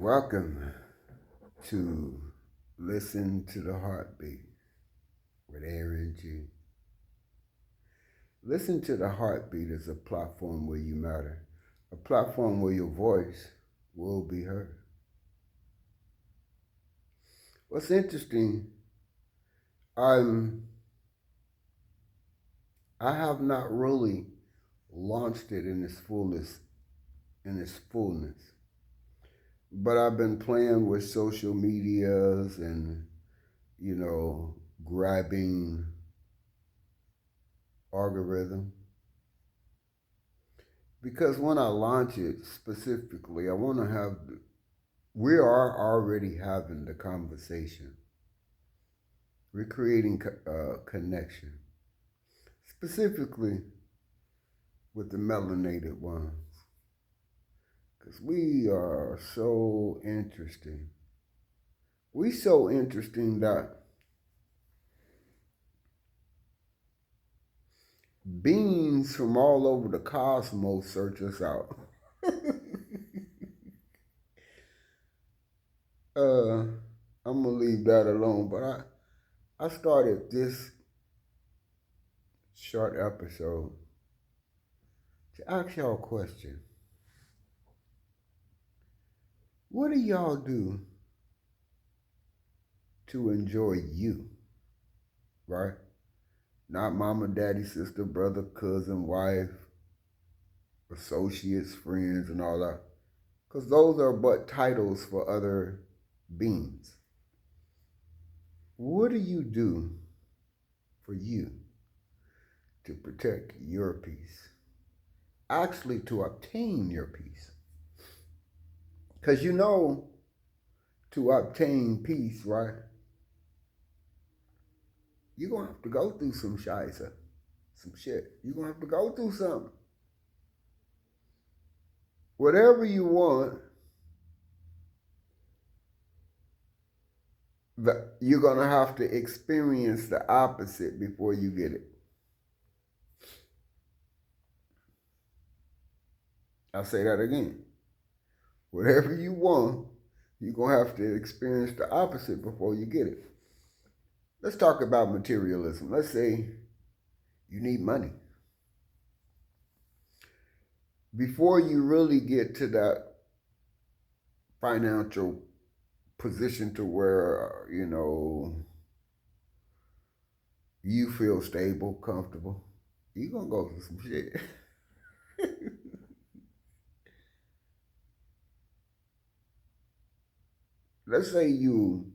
Welcome to Listen to the Heartbeat with Aaron G. Listen to the Heartbeat is a platform where you matter, a platform where your voice will be heard. What's interesting, I'm I have not really launched it in its fullness. But I've been playing with social medias and, grabbing algorithm. Because when I launch it specifically, I want to have, we are already having the conversation. We're creating connection, specifically with the melanated ones. Because we are so interesting. We so interesting that beings from all over the cosmos search us out. I'm gonna leave that alone. But I started this short episode to ask y'all a question. What do y'all do to enjoy you? Right? Not mama, daddy, sister, brother, cousin, wife, associates, friends, and all that. Because those are but titles for other beings. What do you do for you to protect your peace? Actually, to obtain your peace. Because to obtain peace, right? You're going to have to go through some shiza, some shit. You're going to have to go through something. Whatever you want, you're going to have to experience the opposite before you get it. I'll say that again. Whatever you want, you're going to have to experience the opposite before you get it. Let's talk about materialism. Let's say you need money. Before you really get to that financial position to where, you feel stable, comfortable, you're going to go through some shit. Let's say you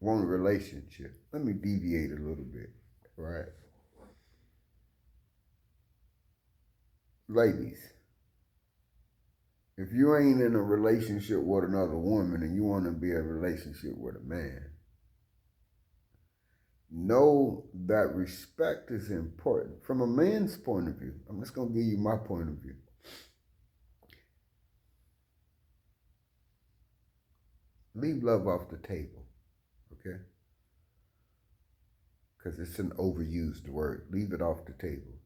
want a relationship. Let me deviate a little bit, right? Ladies, if you ain't in a relationship with another woman and you want to be in a relationship with a man, know that respect is important. From a man's point of view, I'm just going to give you my point of view. Leave love off the table, okay? Because it's an overused word. Leave it off the table.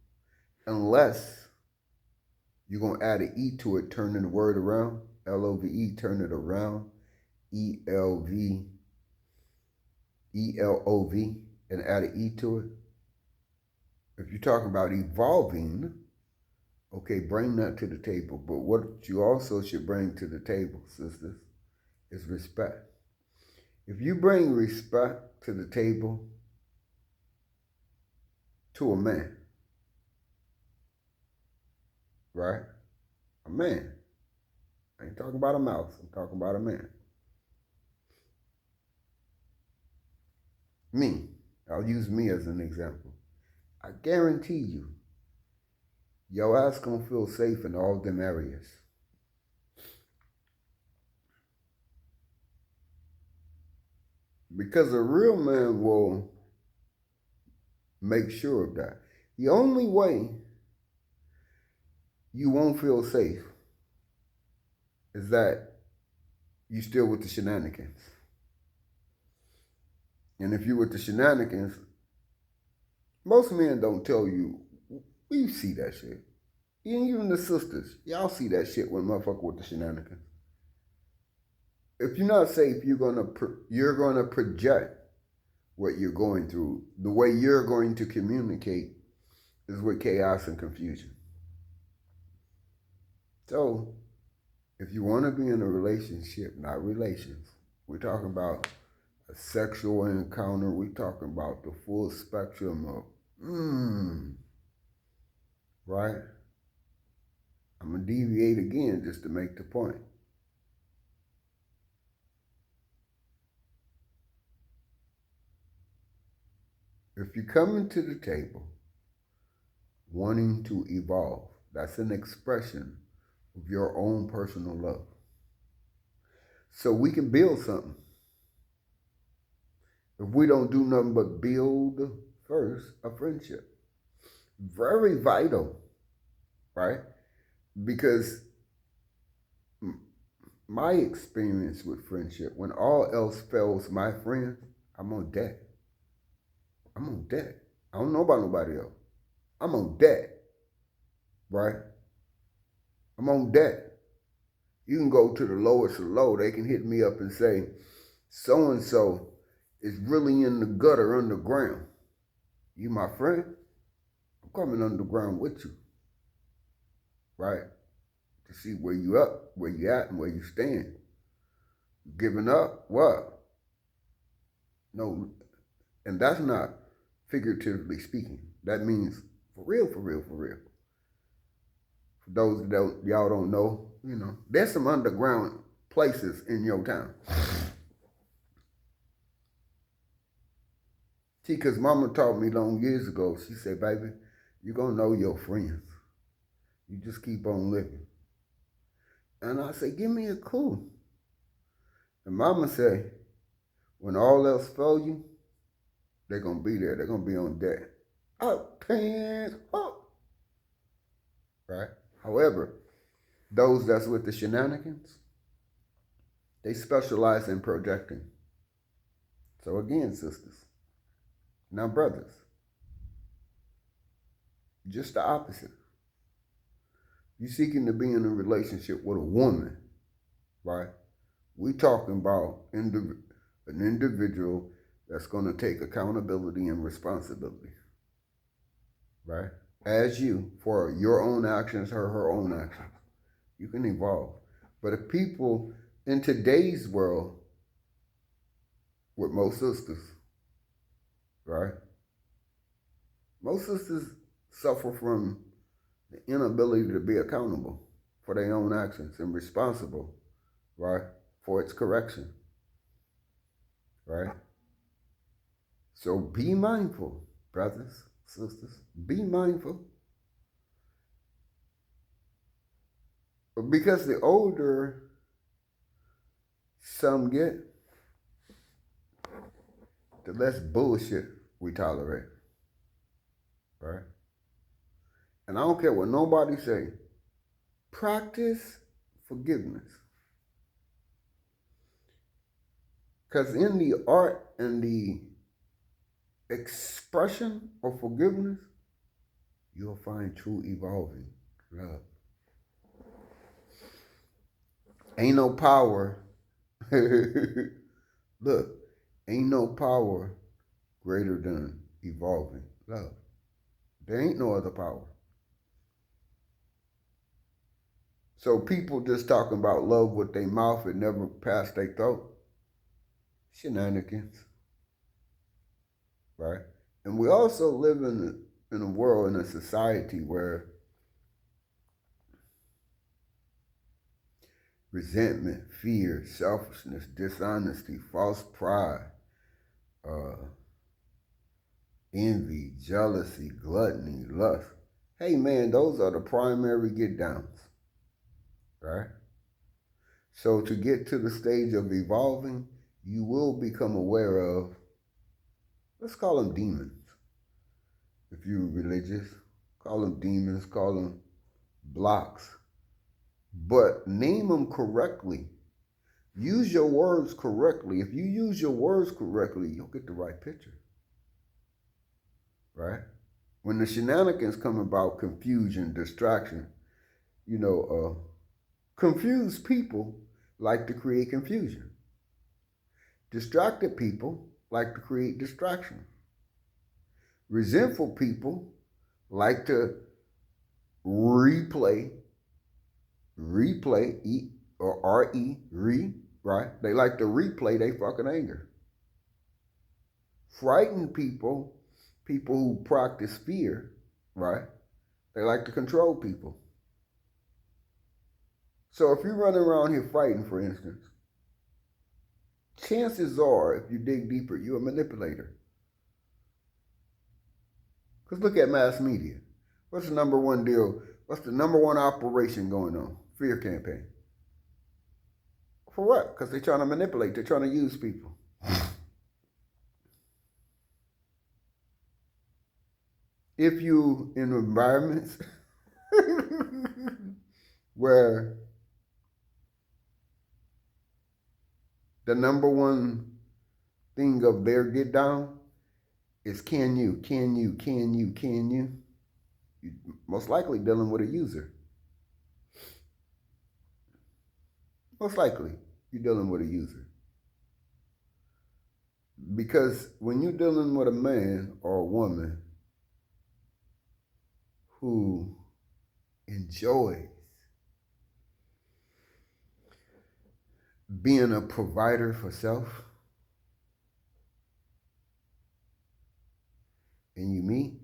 Unless you're going to add an E to it, turning the word around. L-O-V-E, turn it around. E-L-V, E-L-O-V, and add an E to it. If you're talking about evolving, okay, bring that to the table. But what you also should bring to the table, sisters, is respect. If you bring respect to the table to a man, right? A man. I ain't talking about a mouse. I'm talking about a man. Me. I'll use me as an example. I guarantee you, your ass gonna feel safe in all them areas. Because a real man will make sure of that. The only way you won't feel safe is that you still with the shenanigans. And if you with the shenanigans, most men don't tell you, we see that shit. Even the sisters, y'all see that shit when motherfucker with the shenanigans. If you're not safe, you're gonna project what you're going through. The way you're going to communicate is with chaos and confusion. So, if you want to be in a relationship, not relations, we're talking about a sexual encounter, we're talking about the full spectrum of, right? I'm going to deviate again just to make the point. If you come into the table wanting to evolve, that's an expression of your own personal love. So we can build something. If we don't do nothing but build first a friendship. Very vital, right? Because my experience with friendship, when all else fails my friends, I'm on deck. I'm on deck. I don't know about nobody else. I'm on deck, right? I'm on deck. You can go to the lowest of low. They can hit me up and say, so-and-so is really in the gutter underground. You my friend? I'm coming underground with you, right? To see where you up, where you at, and where you stand. Giving up? What? No, and that's not figuratively speaking. That means for real, for real, for real. For those that y'all don't know, there's some underground places in your town. See, because mama taught me long years ago, she said, baby, you're going to know your friends. You just keep on living. And I said, give me a clue. And mama said, when all else fail you, they're going to be there. They're going to be on deck. Up, pants up. Right? However, those that's with the shenanigans, they specialize in projecting. So again, sisters, now brothers, just the opposite. You're seeking to be in a relationship with a woman, right? We talking about an individual that's going to take accountability and responsibility, right? As you, for your own actions or her own actions. You can evolve. But if people in today's world, with most sisters, right? Most sisters suffer from the inability to be accountable for their own actions and responsible, right, for its correction, right? So be mindful, brothers, sisters, be mindful. Because the older some get, the less bullshit we tolerate, right? And I don't care what nobody say, practice forgiveness. Because in the art and the expression of forgiveness, you'll find true evolving love. Ain't no power. Look, ain't no power greater than evolving love. There ain't no other power. So people just talking about love with their mouth and never past their throat. Shenanigans. Right? And we also live in a world, in a society where resentment, fear, selfishness, dishonesty, false pride, envy, jealousy, gluttony, lust. Hey man, those are the primary get downs, right? So to get to the stage of evolving, you will become aware of, let's call them demons. If you're religious, call them demons, call them blocks. But name them correctly. Use your words correctly. If you use your words correctly, you'll get the right picture. Right? When the shenanigans come about, confusion, distraction, You know, confused people like to create confusion. Distracted people like to create distraction. Resentful people like to replay, E or R-E, right? They like to replay their fucking anger. Frightened people, people who practice fear, right? They like to control people. So if you're running around here frightened, for instance, chances are, if you dig deeper, you're a manipulator. Because look at mass media. What's the number one deal? What's the number one operation going on? Fear campaign. For what? Because they're trying to manipulate. They're trying to use people. If you in environments where the number one thing of their get down is can you, you're most likely dealing with a user. Most likely you're dealing with a user. Because when you're dealing with a man or a woman who enjoys being a provider for self, and you meet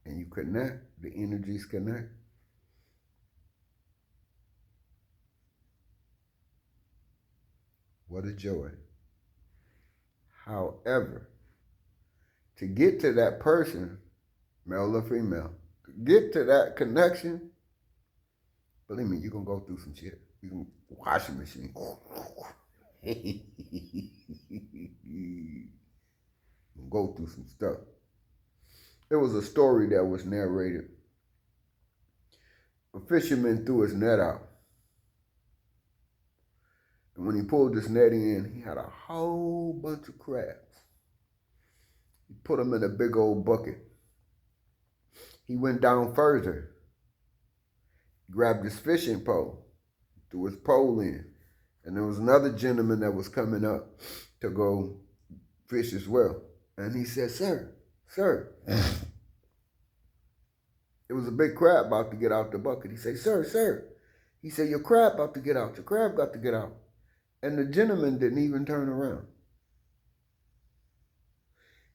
and you connect, the energies connect. What a joy. However, to get to that person, male or female, to get to that connection, believe me, you're going to go through some shit. You're going to wash a machine. You'll go through some stuff. There was a story that was narrated. A fisherman threw his net out. And when he pulled this net in, he had a whole bunch of crabs. He put them in a big old bucket. He went down further, grabbed his fishing pole, threw his pole in. And there was another gentleman that was coming up to go fish as well. And he said, sir, it was a big crab about to get out the bucket. He said, sir. He said, your crab about to get out. Your crab got to get out. And the gentleman didn't even turn around.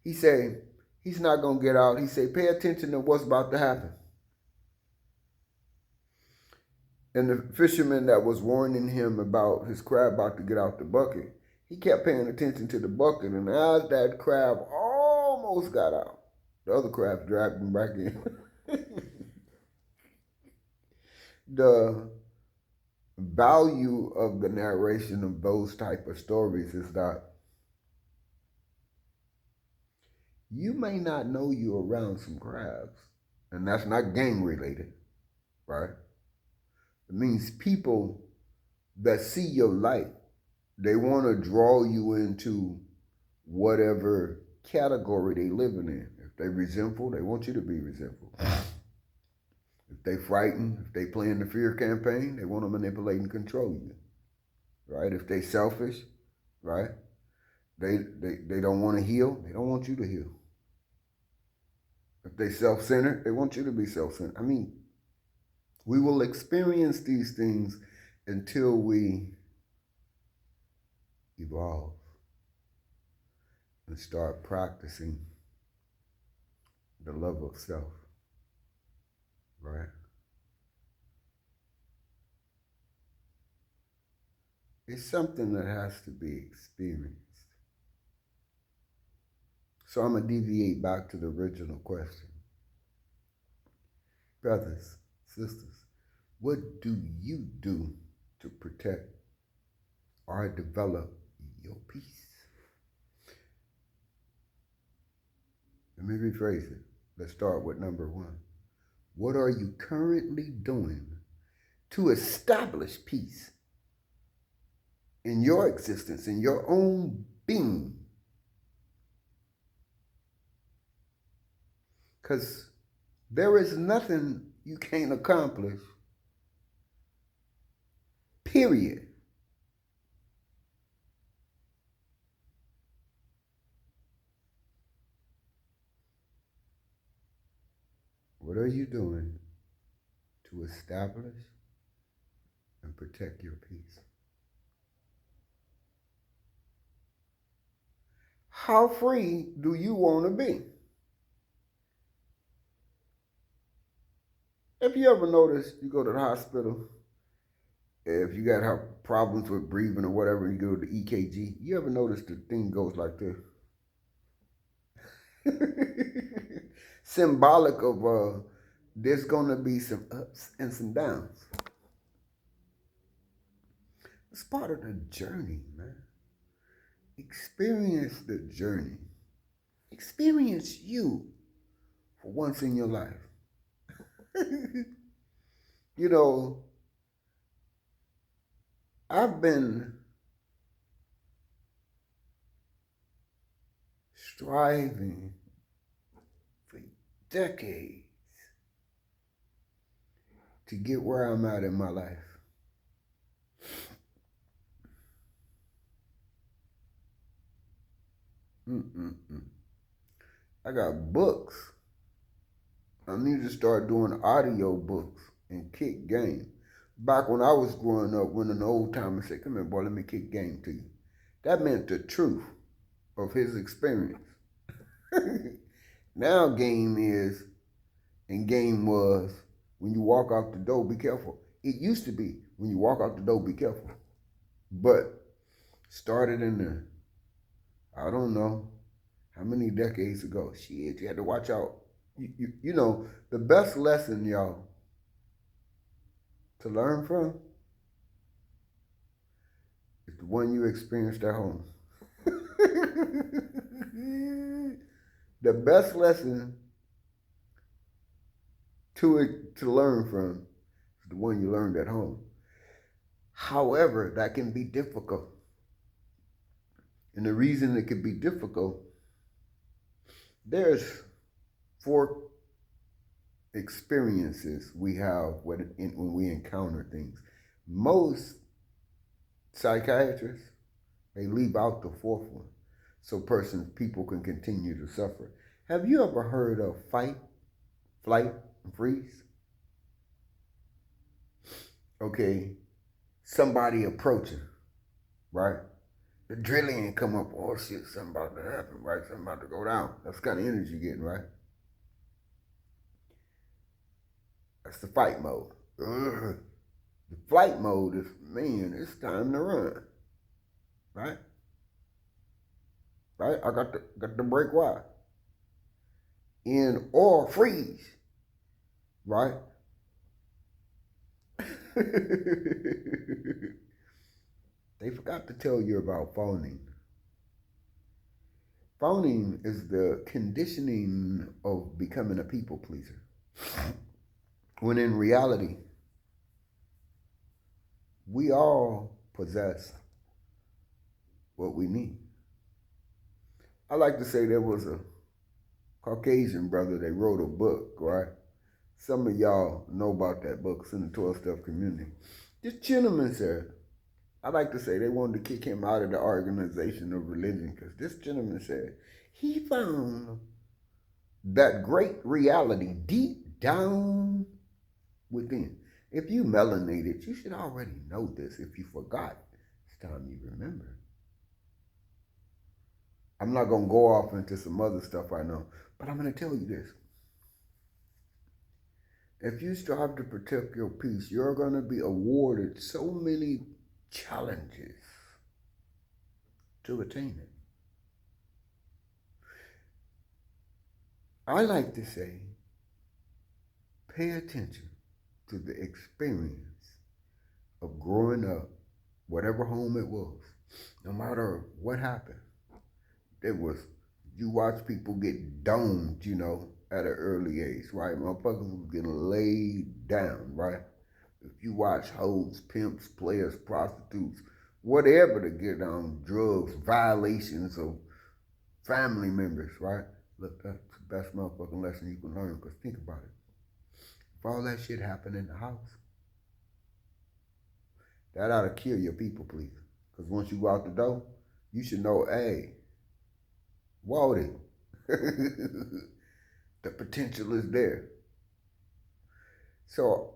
He said, he's not going to get out. He said, pay attention to what's about to happen. And the fisherman that was warning him about his crab about to get out the bucket, he kept paying attention to the bucket. And as that crab almost got out, the other crab dragged him back in. The value of the narration of those type of stories is that you may not know you're around some crabs, and that's not gang related, right? It means people that see your light, they want to draw you into whatever category they living in. If they resentful, they want you to be resentful. If they frightened, if they playing the fear campaign, they want to manipulate and control you, right? If they selfish, right? They don't want to heal. They don't want you to heal. If they self-centered, they want you to be self-centered. I mean, we will experience these things until we evolve and start practicing the love of self, right? It's something that has to be experienced. So I'm going to deviate back to the original question. Brothers, sisters, what do you do to protect or develop your peace? Let me rephrase it. Let's start with number one. What are you currently doing to establish peace in your existence, in your own being? Because there is nothing you can't accomplish Period. What are you doing to establish and protect your peace? How free do you want to be? If you ever notice, you go to the hospital, if you got problems with breathing or whatever, you go to the EKG, you ever notice the thing goes like this? Symbolic of there's going to be some ups and some downs. It's part of the journey, man. Experience the journey. Experience you for once in your life. You know, I've been striving for decades to get where I'm at in my life. I got books. I need to start doing audio books and kick game. Back when I was growing up, when an old timer said, "Come here, boy, let me kick game to you." That meant the truth of his experience. Now game is, and game was, when you walk out the door, be careful. It used to be, when you walk out the door, be careful. But started in the, I don't know how many decades ago. Shit, you had to watch out. You know, the best lesson, y'all, to learn from is the one you experienced at home. The best lesson to learn from is the one you learned at home. However, that can be difficult. And the reason it can be difficult, there's 4 experiences we have when we encounter things. Most psychiatrists, they leave out the 4th one so people can continue to suffer. Have you ever heard of fight, flight, and freeze? Okay, somebody approaching, right? The adrenaline come up, oh shit, something about to happen, right? Something about to go down. That's the kind of energy you're getting, right? That's the fight mode. Ugh. The flight mode is, man, it's time to run, right? Right? I got the break wide. In or freeze, right? They forgot to tell you about phoning. Phoning is the conditioning of becoming a people pleaser. When in reality, we all possess what we need. I like to say there was a Caucasian brother that wrote a book, right? Some of y'all know about that book. It's in the 12-step community. This gentleman said, I like to say they wanted to kick him out of the organization of religion because this gentleman said he found that great reality deep down within. If you melanated, you should already know this. If you forgot, it's time you remember. I'm not going to go off into some other stuff I know, but I'm going to tell you this. If you strive to protect your peace, you're going to be awarded so many challenges to attain it. I like to say, pay attention to the experience of growing up, whatever home it was, no matter what happened. It was, you watch people get domed, you know, at an early age, right? Motherfuckers was getting laid down, right? If you watch hoes, pimps, players, prostitutes, whatever to get on drugs, violations of family members, right? Look, that's the best motherfucking lesson you can learn, because think about it. If all that shit happened in the house, That ought to kill your people, please. Because once you go out the door, you should know, hey, Waldy, the potential is there. So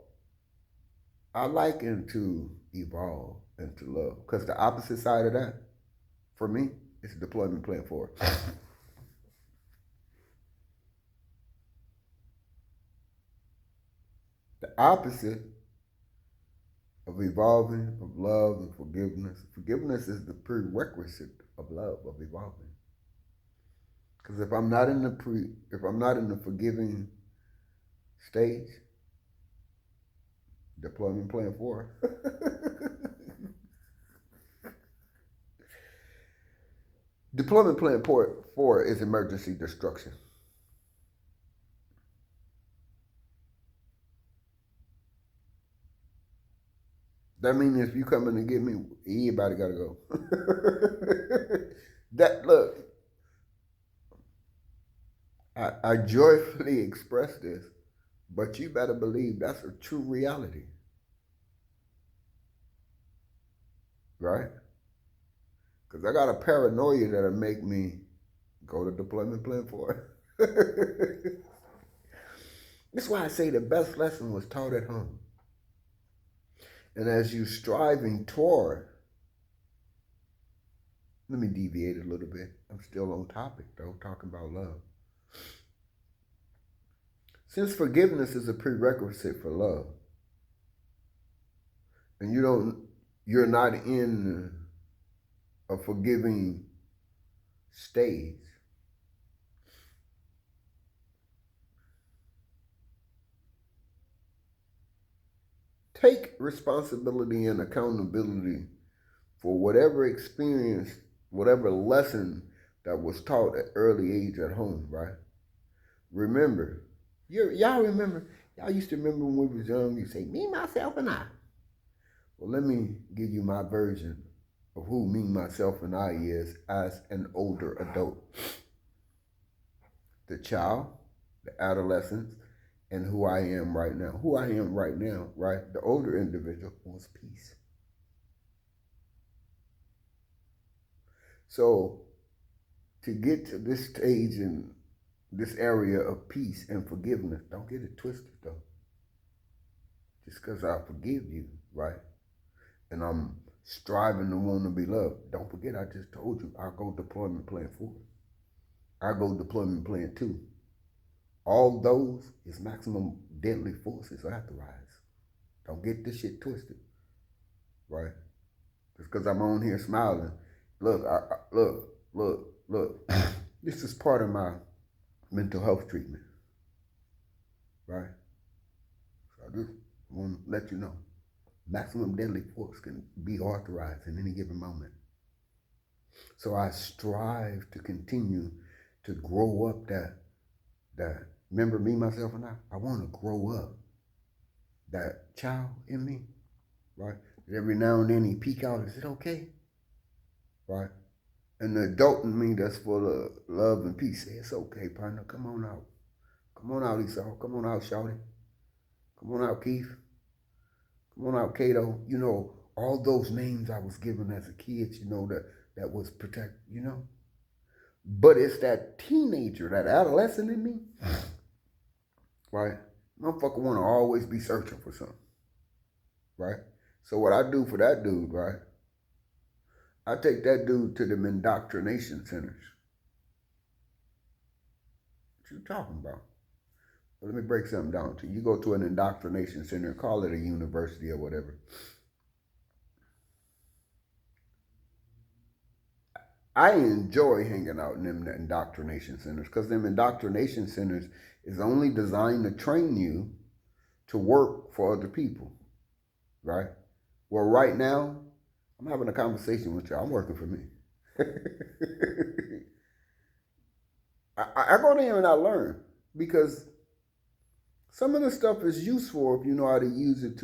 I liken to evolve and to love. Because the opposite side of that, for me, is deployment plan 4. The opposite of evolving, of love and forgiveness. Forgiveness is the prerequisite of love, of evolving. Because if I'm not in the forgiving stage, deployment plan 4. Deployment plan 4 is emergency destruction. That means if you come in to get me, everybody gotta go. That look, I joyfully express this, but you better believe that's a true reality. Right? Because I got a paranoia that'll make me go to deployment plan 4. That's why I say the best lesson was taught at home. And as you striving toward, let me deviate a little bit. I'm still on topic though, talking about love. Since forgiveness is a prerequisite for love, and you're not in a forgiving stage, take responsibility and accountability for whatever experience, whatever lesson that was taught at early age at home, right? Remember, y'all remember, y'all used to remember when we was young, you say, me, myself, and I. Well, let me give you my version of who me, myself, and I is as an older adult. The child, the adolescence, and who I am right now. Who I am right now, right? The older individual wants peace. So to get to this stage in this area of peace and forgiveness, don't get it twisted though. Just because I forgive you, right? And I'm striving to want to be loved. Don't forget, I just told you, I'll go deployment plan 4. I'll go deployment plan 2. All those is maximum deadly forces authorized. Don't get this shit twisted, right? Just because I'm on here smiling. Look, look. This is part of my mental health treatment, right? So I just want to let you know, maximum deadly force can be authorized in any given moment. So I strive to continue to grow up that remember me, myself, and I want to grow up that child in me, right? Every now and then he peek out, is it okay? Right? And the adult in me that's full of love and peace say, it's okay, partner, come on out. Come on out, Esau. Come on out, Shawty. Come on out, Keith. Come on out, Cato. You know, all those names I was given as a kid, you know, that was protect, you know. But it's that teenager, that adolescent in me, right? Motherfucker want to always be searching for something, right? So what I do for that dude, right? I take that dude to them indoctrination centers. What you talking about? Well, let me break something down to you. You go to an indoctrination center, call it a university or whatever. I enjoy hanging out in them indoctrination centers because them indoctrination centers is only designed to train you to work for other people, right? Well, right now, I'm having a conversation with you. I'm working for me. I go there and I learn because some of the stuff is useful if you know how to use it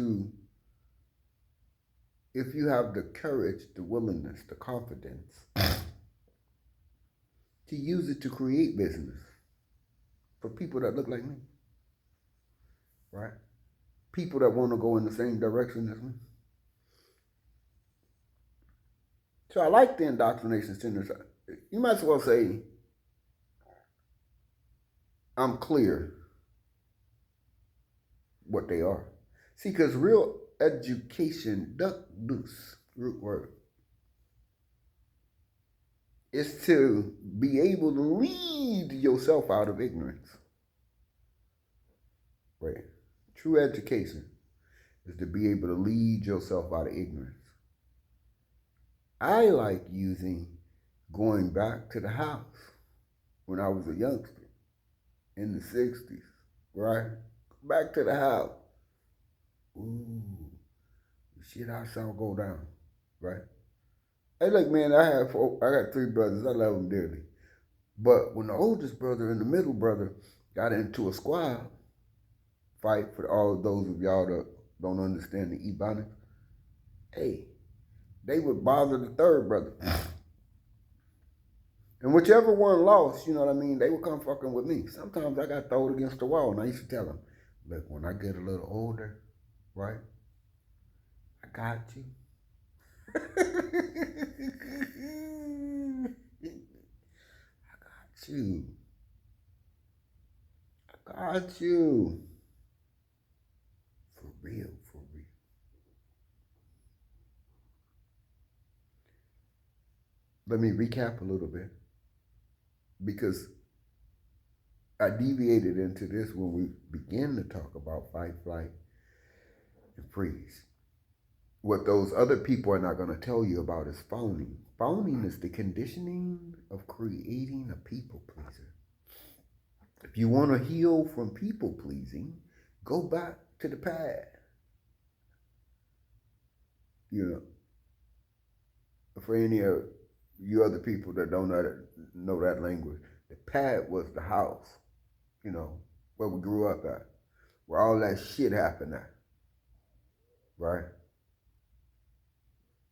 if you have the courage, the willingness, the confidence to use it to create business for people that look like me, right? People that want to go in the same direction as me. So I like the indoctrination centers. You might as well say, I'm clear what they are. See, because real education, duck deuce, root word, is to be able to lead yourself out of ignorance. Right. True education is to be able to lead yourself out of ignorance. I like using going back to the house when I was a youngster in the 60s, right? Back to the house. Ooh, the shit I saw go down, right? Hey, look, man, I got 3 brothers. I love them dearly. But when the oldest brother and the middle brother got into a squad fight, for all of those of y'all that don't understand the Ebonics, hey, they would bother the third brother. And whichever one lost, you know what I mean, they would come fucking with me. Sometimes I got thrown against the wall, and I used to tell them, look, when I get a little older, right, I got you. you. I got you. For real, for real. Let me recap a little bit, because I deviated into this when we began to talk about fight, flight, and freeze. What those other people are not going to tell you about is phoning. Phoning is the conditioning of creating a people pleaser. If you want to heal from people pleasing, go back to the pad. You know, for any of you other people that don't know that language, the pad was the house, you know, where we grew up at, where all that shit happened at, right?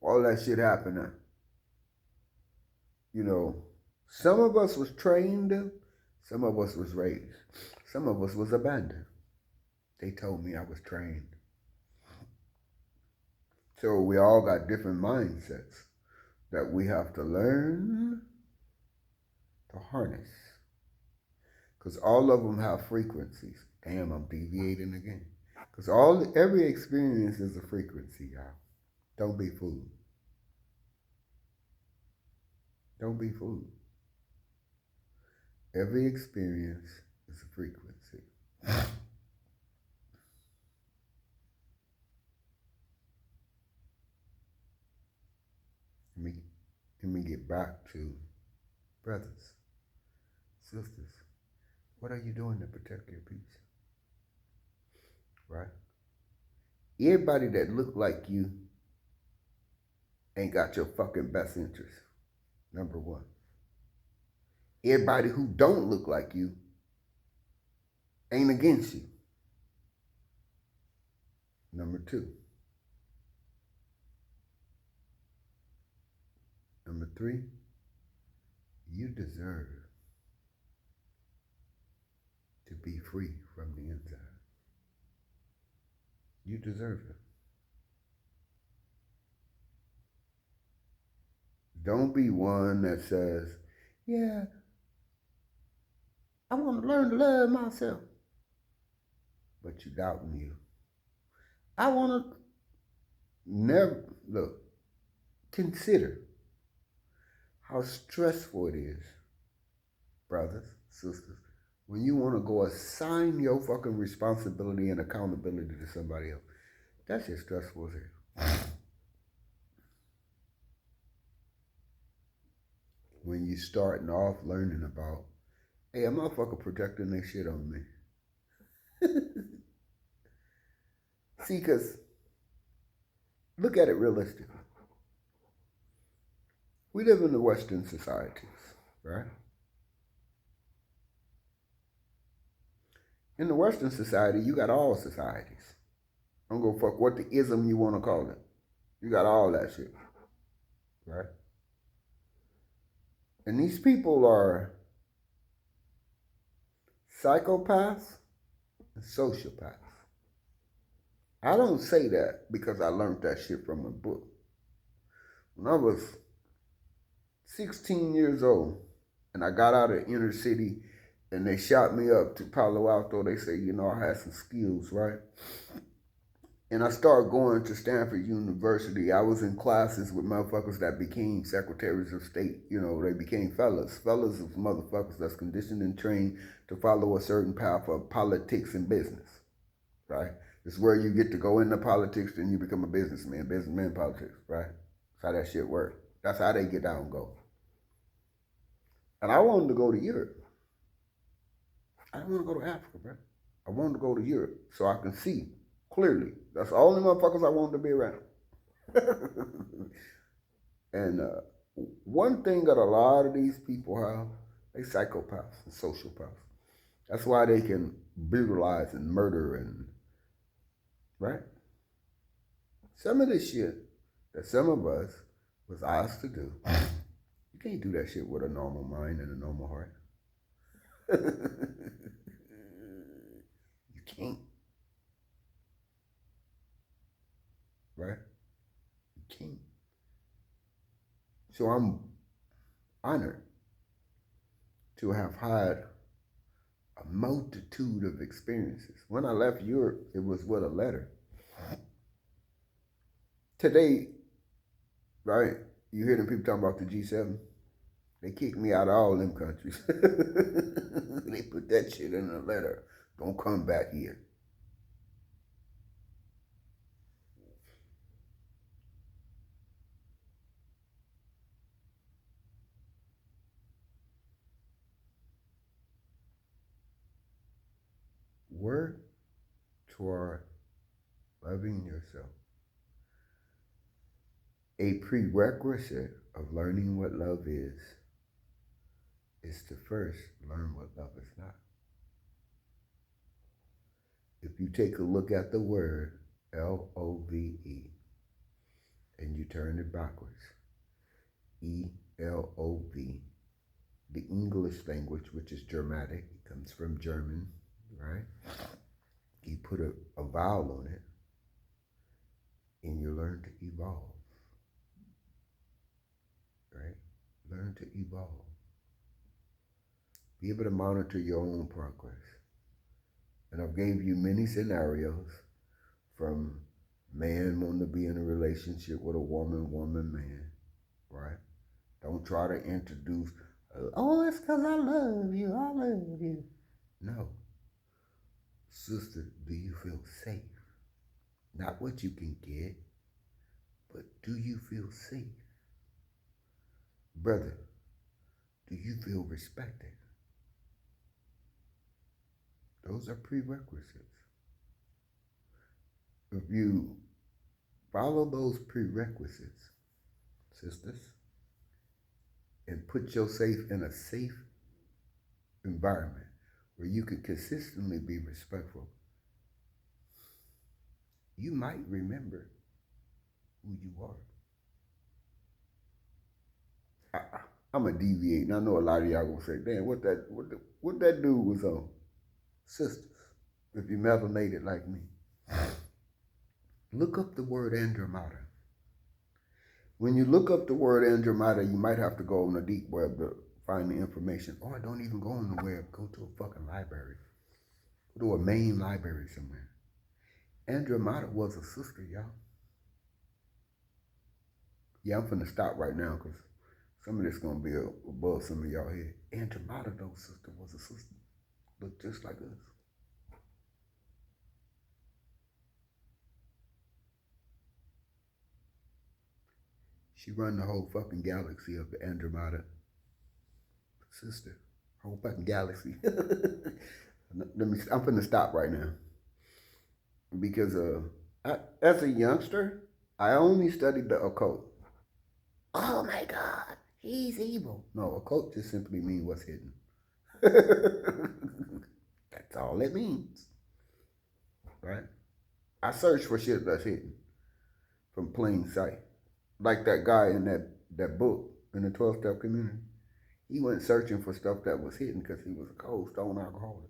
All that shit happened at. You know, some of us was trained, some of us was raised, some of us was abandoned. They told me I was trained. So we all got different mindsets that we have to learn to harness. Because all of them have frequencies. Damn, I'm deviating again. Because every experience is a frequency, y'all. Don't be fooled. Don't be fooled. Every experience is a frequency. Let me get back to brothers, sisters. What are you doing to protect your peace? Right? Everybody that look like you ain't got your fucking best interest. Number one. Everybody who don't look like you ain't against you. Number two. Number three, you deserve to be free from the inside. You deserve it. Don't be one that says, yeah, I want to learn to love myself. But you doubting you. I want to consider how stressful it is, brothers, sisters, when you want to go assign your fucking responsibility and accountability to somebody else. That's just stressful as hell. When you starting off learning about, hey, a motherfucker projecting their shit on me. See, because look at it realistically. We live in the Western societies, right? In the Western society, you got all societies. I'm gonna fuck what the ism you want to call it. You got all that shit, right? And these people are psychopaths and sociopaths. I don't say that because I learned that shit from a book. When I was 16 years old, and I got out of inner city, and they shot me up to Palo Alto. They say, you know, I had some skills, right? And I started going to Stanford University. I was in classes with motherfuckers that became secretaries of state. You know, they became fellas. Fellas is motherfuckers that's conditioned and trained to follow a certain path of politics and business, right? It's where you get to go into politics, then you become a businessman. Businessman politics, right? That's how that shit works. That's how they get down and go. And I wanted to go to Europe. I didn't want to go to Africa, bro. I wanted to go to Europe so I can see clearly. That's the only motherfuckers I wanted to be around. And one thing that a lot of these people have, they psychopaths and sociopaths. That's why they can brutalize and murder and, right? Some of this shit that some of us was asked to do, you can't do that shit with a normal mind and a normal heart. You can't. Right? You can't. So I'm honored to have had a multitude of experiences. When I left Europe, it was with a letter. Today, right, you hear them people talking about the G7? They kicked me out of all them countries. They put that shit in a letter. Don't come back here. Work toward loving yourself. A prerequisite of learning what love is to first learn what love is not. If you take a look at the word Love and you turn it backwards, Elov, the English language, which is Germanic, it comes from German, right? You put a vowel on it and you learn to evolve, right? Learn to evolve. Be able to monitor your own progress. And I've gave you many scenarios from man wanting to be in a relationship with a woman, man, right? Don't try to introduce, oh, it's because I love you. No. Sister, do you feel safe? Not what you can get, but do you feel safe? Brother, do you feel respected? Those are prerequisites. If you follow those prerequisites, sisters, and put yourself in a safe environment where you can consistently be respectful, you might remember who you are. I'm gonna deviate, and I know a lot of y'all gonna say, "Damn, what that dude was on?" Sisters, if you melanated like me, look up the word Andromeda. When you look up the word Andromeda, you might have to go on the deep web to find the information. Or don't even go on the web. Go to a fucking library. Go to a main library somewhere. Andromeda was a sister, y'all. Yeah, I'm finna stop right now because some of this gonna be above some of y'all head. Andromeda, though, sister, was a sister. Looked just like us. She run the whole fucking galaxy of Andromeda. Sister, whole fucking galaxy. I'm finna stop right now. Because as a youngster, I only studied the occult. Oh my God, he's evil. No, occult just simply means what's hidden. That's all it means. Right? I search for shit that's hidden from plain sight. Like that guy in that book in the 12-step community. He went searching for stuff that was hidden because he was a cold stone alcoholic.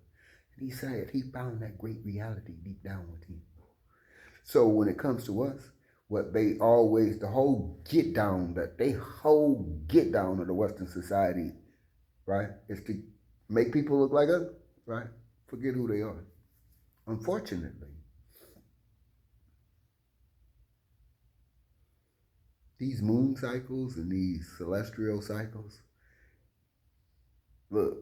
And he said he found that great reality deep down with him. So when it comes to us, what they always, the whole get down, that they whole get down of the Western society, right, is to make people look like us, right? Forget who they are. Unfortunately, these moon cycles and these celestial cycles, look,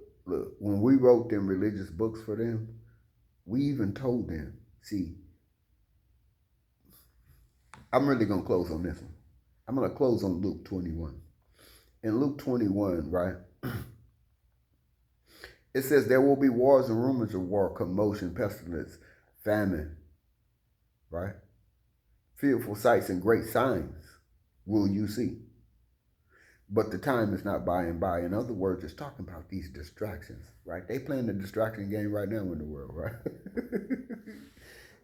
when we wrote them religious books for them, we even told them, see, I'm really going to close on this one. I'm going to close on Luke 21. In Luke 21, right, it says there will be wars and rumors of war, commotion, pestilence, famine, right? Fearful sights and great signs will you see. But the time is not by and by. In other words, it's talking about these distractions, right? They playing the distraction game right now in the world, right?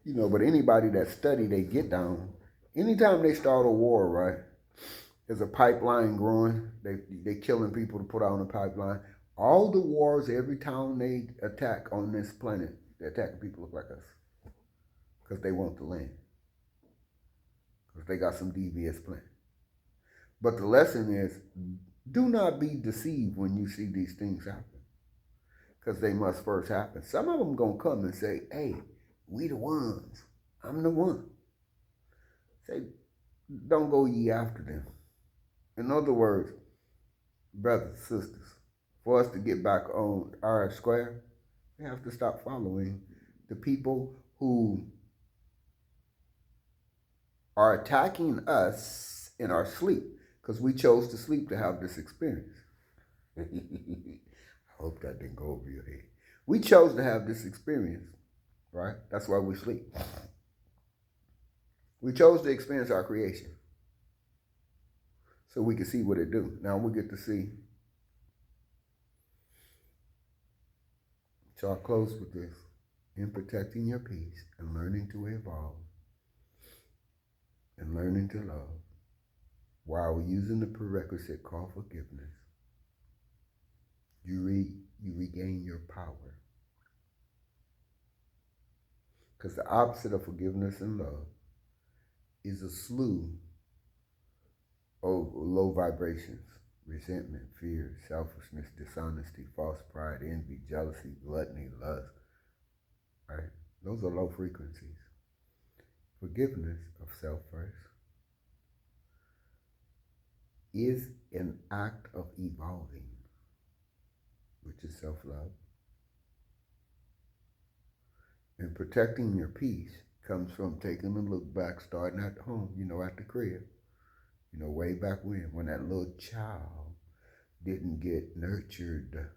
But anybody that study, they get down. Anytime they start a war, right, there's a pipeline growing. They killing people to put out on the pipeline. All the wars, every town they attack on this planet, they attack people look like us because they want the land, because they got some devious plan. But the lesson is, do not be deceived when you see these things happen, because they must first happen. Some of them going to come and say, hey, we the ones. I'm the one. Say, don't go ye after them. In other words, brothers, sisters, for us to get back on our square, we have to stop following the people who are attacking us in our sleep, because we chose to sleep to have this experience. I hope that didn't go over your head. We chose to have this experience, right? That's why we sleep. We chose to experience our creation so we can see what it do. Now we get to see. So I'll close with this. In protecting your peace and learning to evolve and learning to love while using the prerequisite called forgiveness, you regain your power. Because the opposite of forgiveness and love is a slew of low vibrations: resentment, fear, selfishness, dishonesty, false pride, envy, jealousy, gluttony, lust. Right? Those are low frequencies. Forgiveness of self first is an act of evolving, which is self-love. And protecting your peace comes from taking a look back, starting at home, at the crib. Way back when that little child didn't get nurtured,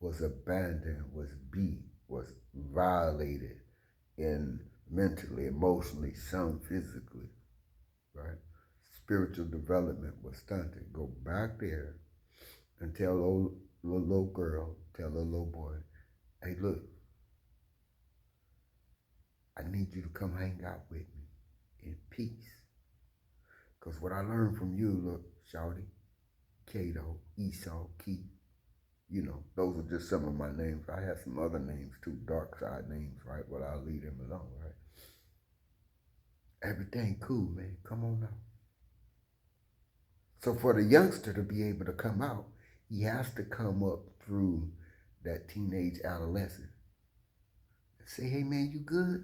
was abandoned, was beat, was violated, and mentally, emotionally, some physically, right? Spiritual development was stunted. Go back there and tell a little girl, tell a little boy, hey, look, I need you to come hang out with me in peace. Because what I learned from you, look, Shawty, Cato, Esau, Keith, those are just some of my names. I have some other names too, dark side names, right? But I'll leave them alone, right? Everything cool, man. Come on out. So for the youngster to be able to come out, he has to come up through that teenage adolescence and say, hey, man, you good?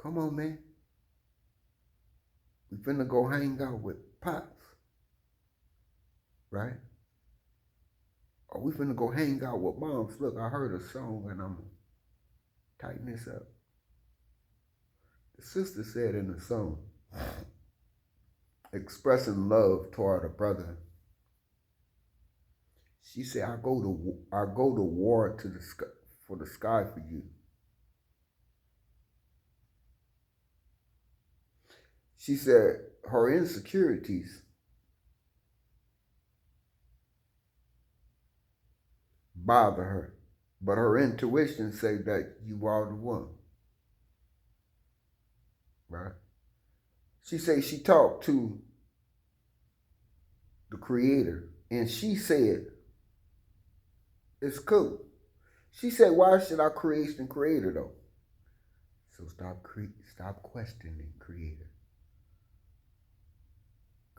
Come on, man. We finna go hang out with Pops, right? Or we finna go hang out with Moms. Look, I heard a song and I'm gonna tighten this up. The sister said in the song, expressing love toward a brother, she said, I go to war to the sky, for the sky for you. She said her insecurities bother her, but her intuition say that you are the one, right? She said she talked to the Creator, and she said, it's cool. She said, why should I create the Creator though? So stop questioning Creator.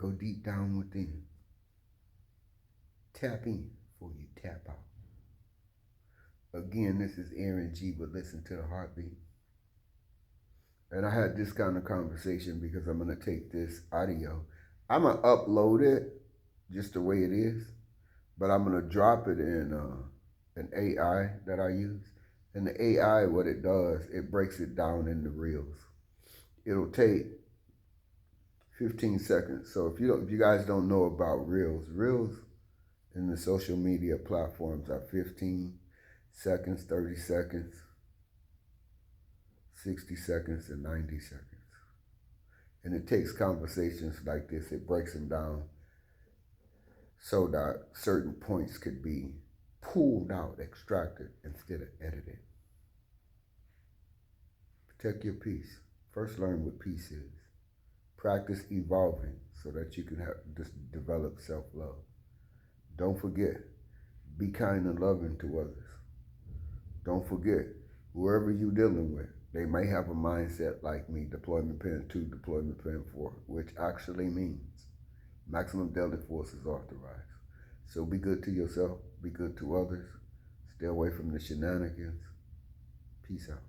Go deep down within. Tap in before you tap out. Again, this is Aaron G. But listen to the heartbeat. And I had this kind of conversation because I'm going to take this audio. I'm going to upload it just the way it is, but I'm going to drop it in an AI that I use. And the AI, what it does, it breaks it down into reels. It'll take 15 seconds. So if you guys don't know about reels in the social media platforms are 15 seconds, 30 seconds, 60 seconds, and 90 seconds. And it takes conversations like this, it breaks them down so that certain points could be pulled out, extracted, instead of edited. Protect your peace. First, learn what peace is. Practice evolving so that you can develop self-love. Don't forget, be kind and loving to others. Don't forget, whoever you're dealing with, they may have a mindset like me, deployment parent 2, deployment parent 4, which actually means maximum deadly force is authorized. So be good to yourself, be good to others, stay away from the shenanigans. Peace out.